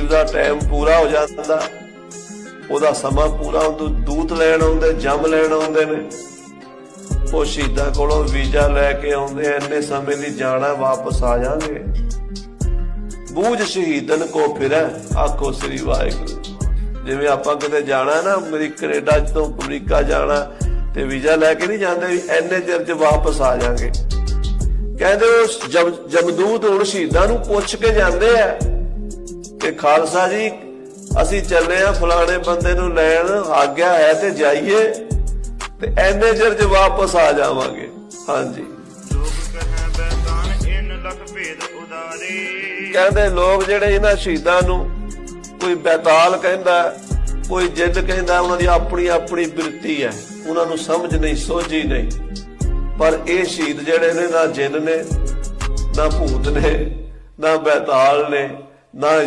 ਦਾ time ਪੂਰਾ ਹੋ ਜਾਂਦਾ, ਉਹਦਾ ਸਮਾਂ ਪੂਰਾ ਹੁੰਦਾ, ਦੂਤ ਲੈਣ ਆਉਂਦੇ, ਜੰਮ ਲੈਣ ਆਉਂਦੇ ਨੇ। ਉਹ ਸ਼ਹੀਦਾਂ ਕੋਲੋਂ ਵੀਜ਼ਾ ਲੈ ਕੇ ਆਉਂਦੇ, ਇੰਨੇ ਸਮੇਂ ਲਈ ਜਾਣਾ, ਵਾਪਸ ਆ ਜਾਣਗੇ। ਬੂਝ ਸ਼ਹੀਦਨ ਕੋ ਫਿਰੈ, ਆਖੋ ਸ੍ਰੀ ਵਾਹਿਗੁਰੂ। ਜਿਵੇਂ ਆਪਾਂ ਕਿਤੇ ਜਾਣਾ ਨਾ, ਕੈਨੇਡਾ ਤੋਂ ਅਮਰੀਕਾ ਜਾਣਾ ਤੇ ਵੀਜ਼ਾ ਲੈ ਕੇ ਨਹੀਂ ਜਾਂਦੇ ਵੀ ਇੰਨੇ ਚਿਰ ਚ ਵਾਪਸ ਆ ਜਾਣਗੇ। ਕਹਿੰਦੇ ਉਹ ਜਮਦੂਤ ਹੁਣ ਸ਼ਹੀਦਾਂ ਨੂੰ ਪੁੱਛ ਕੇ ਜਾਂਦੇ ਆ ਕਿ ਖਾਲਸਾ ਜੀ ਅਸੀਂ ਚੱਲੇ ਆ ਫਲਾਣੇ ਬੰਦੇ ਨੂੰ ਲੈਣ, ਆਗਿਆ ਹੈ ਤੇ ਜਾਈਏ ਤੇ ਇੰਨੇ ਚਿਰ ਚ ਵਾਪਸ ਆ ਜਾਵਾਂਗੇ। ਹਾਂਜੀ, ਕਹਿੰਦੇ ਲੋਕ ਜਿਹੜੇ ਇਹਨਾਂ ਸ਼ਹੀਦਾਂ ਨੂੰ ਕੋਈ ਬੈਤਾਲ ਕਹਿੰਦਾ, ਕੋਈ ਜਿੰਦ ਕਹਿੰਦਾ, ਉਹਨਾਂ ਦੀ ਆਪਣੀ ਆਪਣੀ ਬਿਰਤੀ ਹੈ, ਉਹਨਾਂ ਨੂੰ ਸਮਝ ਨਹੀਂ, ਸੋਝੀ ਨਹੀਂ। ਪਰ ਇਹ ਸ਼ਹੀਦ ਜਿਹੜੇ ਨੇ ਨਾ ਜਿੰਨ ਨੇ, ਨਾ ਭੂਤ ਨੇ, ਨਾ ਬੈਤਾਲ ਨੇ, ਨਾ